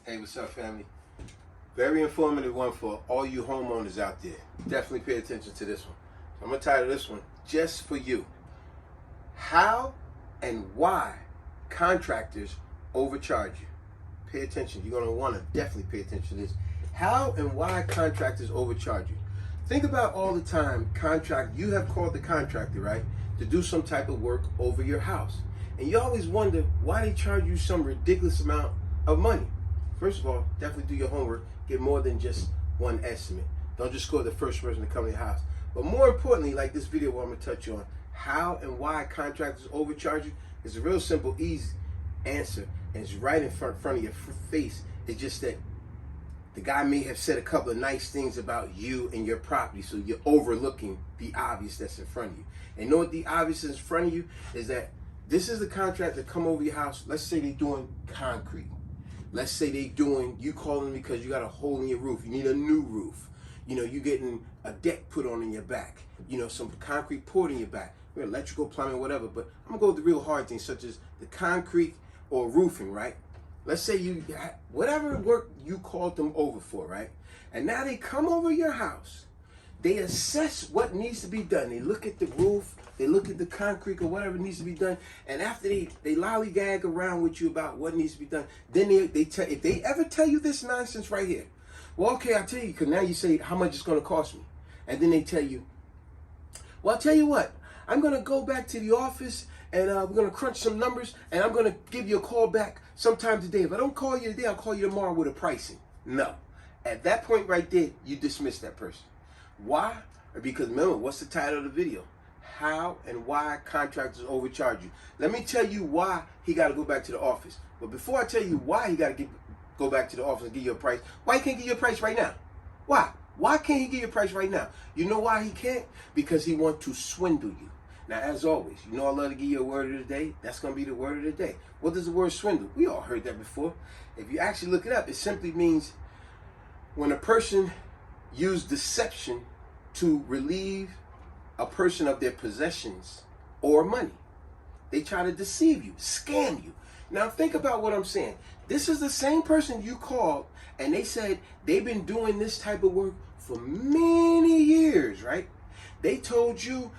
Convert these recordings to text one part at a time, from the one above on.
Hey, what's up, family? Very informative one for all you homeowners out there. Definitely pay attention to this one. I'm going to title this one, Just for You. How and why contractors overcharge you. Pay attention. You're going to want to definitely pay attention to this. How and why contractors overcharge you. Think about all the time you have called the contractor, right, to do some type of work over your house. And you always wonder why they charge you some ridiculous amount of money. First of all, definitely do your homework. Get more than just one estimate. Don't just go to the first person to come to your house. But more importantly, like this video where I'm going to touch on, how and why contractors overcharge you, is a real simple, easy answer. And it's right in front of your face. It's just that the guy may have said a couple of nice things about you and your property, so you're overlooking the obvious that's in front of you. And you know what the obvious is in front of you is that this is the contractor come over your house. Let's say they're doing concrete. Let's say you call them because you got a hole in your roof. You need a new roof. You know, you're getting a deck put on in your back. You know, some concrete poured in your back. Electrical, plumbing, whatever. But I'm going to go with the real hard things, such as the concrete or roofing, right? Let's say whatever work you called them over for, right? And now they come over your house. They assess what needs to be done. They look at the roof. They look at the concrete or whatever needs to be done. And after they lollygag around with you about what needs to be done, then they tell, if they ever tell you this nonsense right here, well, okay, I'll tell you, because now you say how much it's going to cost me. And then they tell you, well, I'll tell you what, I'm going to go back to the office and we're going to crunch some numbers and I'm going to give you a call back sometime today. If I don't call you today, I'll call you tomorrow with a pricing. No. At that point right there, you dismiss that person. Why? Because remember, what's the title of the video? How and why contractors overcharge you. Let me tell you why he got to go back to the office. But before I tell you why he got to go back to the office and give you a price, why he can't give you a price right now? Why? Why can't he give you a price right now? You know why he can't? Because he wants to swindle you. Now, as always, you know I love to give you a word of the day. That's going to be the word of the day. What does the word swindle? We all heard that before. If you actually look it up, it simply means when a person uses deception to relieve a person of their possessions or money. They try to deceive you, scam you. Now think about what I'm saying. This is the same person you called and they said they've been doing this type of work for many years, right? They told you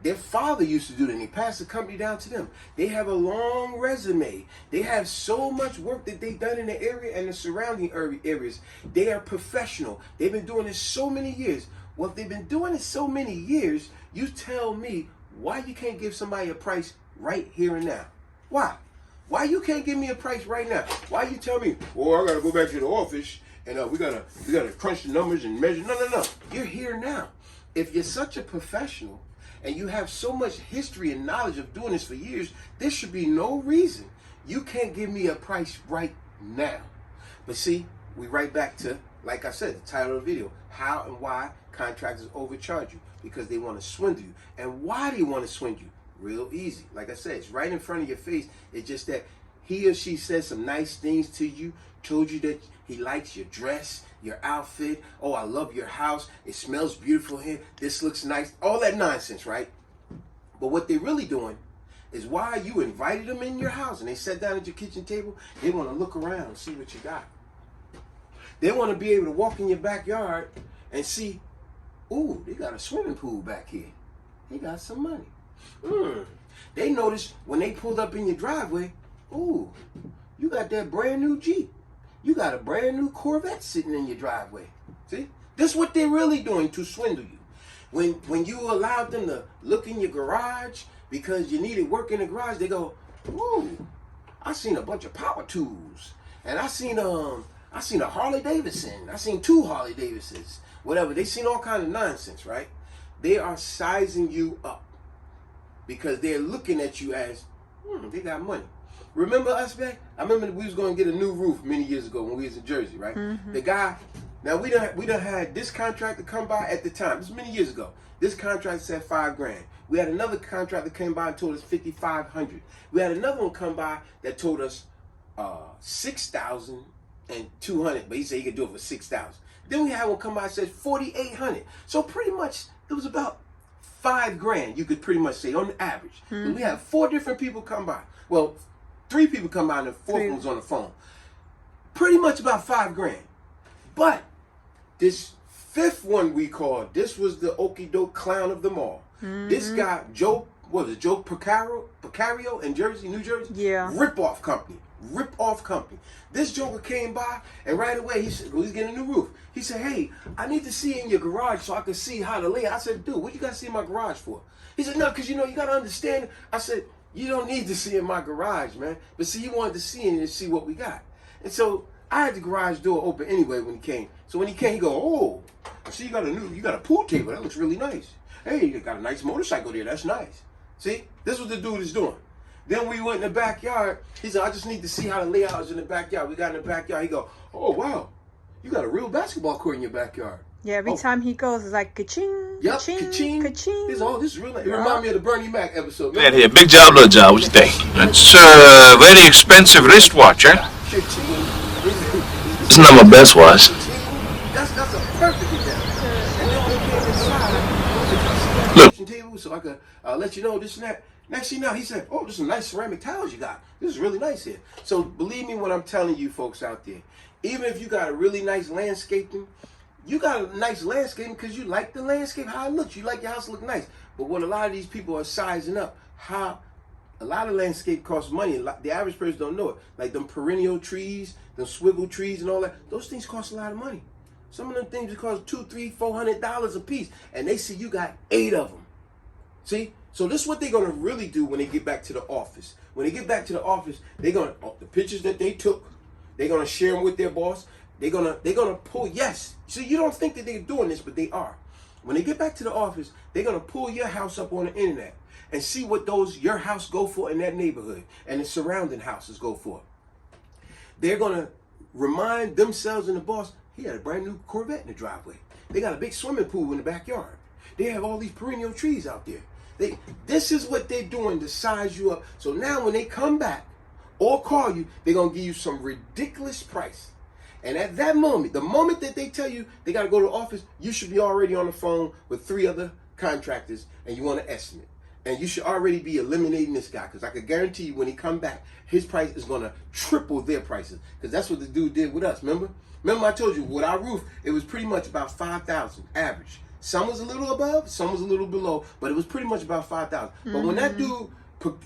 their father used to do that and they passed the company down to them. They have a long resume. They have so much work that they've done in the area and the surrounding areas. They are professional. They've been doing this so many years. Well, if they've been doing it so many years, you tell me why you can't give somebody a price right here and now. Why? Why you can't give me a price right now? Why you tell me, oh, I gotta go back to the office and we gotta crunch the numbers and measure? No. You're here now. If you're such a professional and you have so much history and knowledge of doing this for years, there should be no reason you can't give me a price right now. But see, we right back to, like I said, the title of the video, how and why contractors overcharge you. Because they want to swindle you. And why do they want to swindle you? Real easy. Like I said, it's right in front of your face. It's just that he or she said some nice things to you, told you that he likes your dress, your outfit. Oh, I love your house. It smells beautiful here. This looks nice. All that nonsense, right? But what they're really doing is why you invited them in your house and they sat down at your kitchen table, they want to look around and see what you got. They want to be able to walk in your backyard and see, ooh, they got a swimming pool back here. They got some money. They noticed when they pulled up in your driveway, ooh, you got that brand new Jeep. You got a brand new Corvette sitting in your driveway. See? This is what they're really doing to swindle you. When you allowed them to look in your garage because you needed work in the garage, they go, ooh, I seen a bunch of power tools. And I seen a Harley Davidson. I seen 2 Harley Davidsons. Whatever. They seen all kind of nonsense, right? They are sizing you up because they're looking at you as, they got money. Remember us back? I remember we was going to get a new roof many years ago when we was in Jersey, right? Mm-hmm. The guy, now we done had this contractor come by at the time. This was many years ago. This contractor said $5 grand. We had another contractor came by and told us $5,500. We had another one come by that told us $6,200, but he said he could do it for $6,000. Then we had one come by and said $4,800. So pretty much it was about $5 grand, you could pretty much say on the average. Mm-hmm. We had 4 different people come by. Well, 3 people come by and the 4th one was on the phone. pretty much about $5,000. But this fifth one we called, this was the okie doke clown of them all. This guy, Joe Picario in Jersey, New Jersey? Yeah. Rip-off company. This joker came by, and right away, he said, well, he's getting a new roof. He said, hey, I need to see in your garage so I can see how to lay it. I said, dude, what you got to see in my garage for? He said, no, because, you got to understand. I said, you don't need to see in my garage, man. But see, he wanted to see in it and see what we got. And so I had the garage door open anyway when he came. So when he came, he go, oh, I see you got a pool table. That looks really nice. Hey, you got a nice motorcycle there. That's nice. See, this is what the dude is doing. Then we went in the backyard. He said, I just need to see how the layout is in the backyard. We got in the backyard. He go, oh, wow. You got a real basketball court in your backyard. Yeah, every time he goes, it's like ka-ching, yep, ka-ching, ka-ching. ka-ching. This is real nice. It reminds me of the Bernie Mac episode. Yeah, here, big job, little job. What you think? That's a very expensive wristwatch, huh? It's not my best watch. That's a perfect example. And then when he came inside, look, table so I could let you know this and that. Next thing you know, he said, oh, this is nice ceramic tiles you got. This is really nice here. So believe me when I'm telling you folks out there, even if you got a really nice landscaping, you got a nice landscaping because you like the landscape, how it looks. You like your house to look nice. But what a lot of these people are sizing up, how a lot of landscape costs money. The average person don't know it. Like them perennial trees, them swivel trees and all that, those things cost a lot of money. Some of them things cost $200, $300, $400 a piece. And they see you got 8 of them. See? So this is what they're going to really do when they get back to the office. When they get back to the office, they're going to, the pictures that they took, they're going to share them with their boss. They're gonna pull, yes. So you don't think that they're doing this, but they are. When they get back to the office, they're going to pull your house up on the internet and see what your house go for in that neighborhood and the surrounding houses go for. They're going to remind themselves and the boss, he had a brand new Corvette in the driveway. They got a big swimming pool in the backyard. They have all these perennial trees out there. This is what they're doing to size you up. So now when they come back or call you, they're going to give you some ridiculous price. And at that moment, the moment that they tell you they got to go to the office, you should be already on the phone with 3 other contractors and you want an estimate. And you should already be eliminating this guy because I can guarantee you when he come back, his price is going to triple their prices because that's what the dude did with us, remember? Remember I told you with our roof, it was pretty much about $5,000 average. Some was a little above, some was a little below, but it was pretty much about $5,000. But when that dude,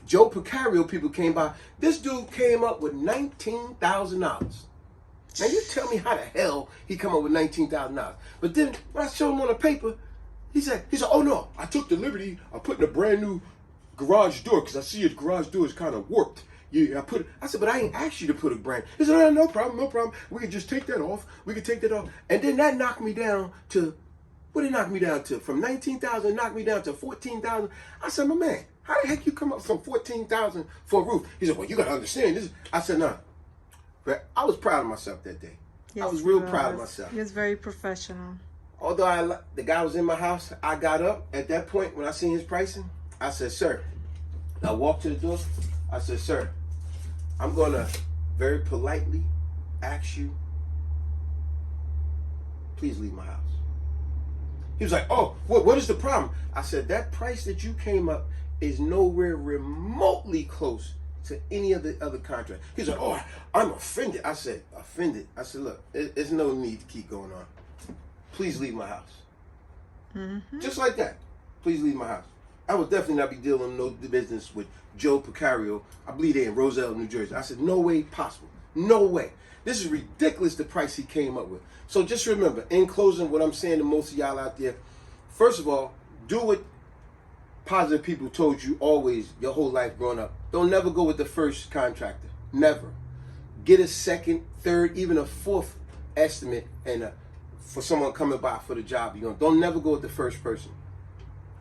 Joe Picario people came by, this dude came up with $19,000. Now you tell me how the hell he come up with $19,000. But then when I showed him on the paper, he said, oh no, I took the liberty of putting a brand new garage door because I see your garage door is kind of warped. Yeah, I said, but I ain't asked you to put a brand. He said, no problem. We can just take that off. And then that knocked me down to, what did it knock me down to? From $19,000, knocked me down to $14,000. I said, my man, how the heck you come up from $14,000 for a roof? He said, well, you got to understand this. I said, no. But I was proud of myself that day. Yes, I was real proud of myself. He was very professional. Although the guy was in my house, I got up at that point when I seen his pricing. I said, sir, I walked to the door. I said, sir, I'm going to very politely ask you, please leave my house. He was like, oh, what is the problem? I said, that price that you came up is nowhere remotely close to any of the other contract. He's like, oh, I'm offended. I said, offended? I said, look, there's no need to keep going on. Please leave my house. Mm-hmm. Just like that. Please leave my house. I would definitely not be dealing no business with Joe Picario. I believe they're in Roselle, New Jersey. I said, no way possible. No way. This is ridiculous, the price he came up with. So just remember, in closing, what I'm saying to most of y'all out there, first of all, do what positive people told you always your whole life growing up. Don't never go with the first contractor. Never. Get a second, third, even a fourth estimate and for someone coming by for the job. Don't never go with the first person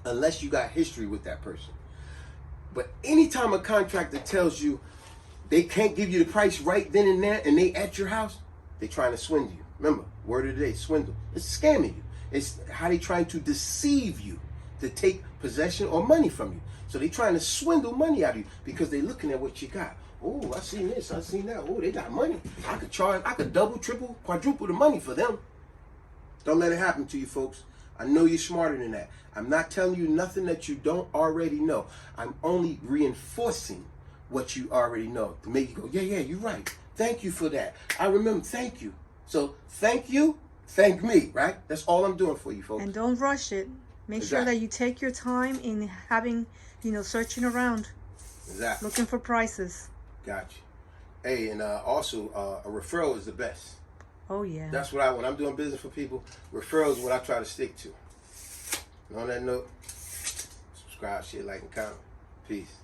unless you got history with that person. But anytime a contractor tells you they can't give you the price right then and there and they at your house, they're trying to swindle you. Remember, word of the day, swindle. It's scamming you. It's how they trying to deceive you to take possession or money from you. So they trying to swindle money out of you because they looking at what you got. Oh, I seen this, I seen that. Oh, they got money. I could double, triple, quadruple the money for them. Don't let it happen to you, folks. I know you're smarter than that. I'm not telling you nothing that you don't already know. I'm only reinforcing what you already know to make you go, yeah, you're right. Thank you for that. I remember. Thank you. So thank you. Thank me. Right. That's all I'm doing for you, folks. And don't rush it. Make sure Exactly. that you take your time in having, searching around, Exactly. looking for prices. Gotcha. Hey, and also a referral is the best. Oh yeah. That's what when I'm doing business for people, referrals is what I try to stick to. And on that note, subscribe, share, like, and comment. Peace.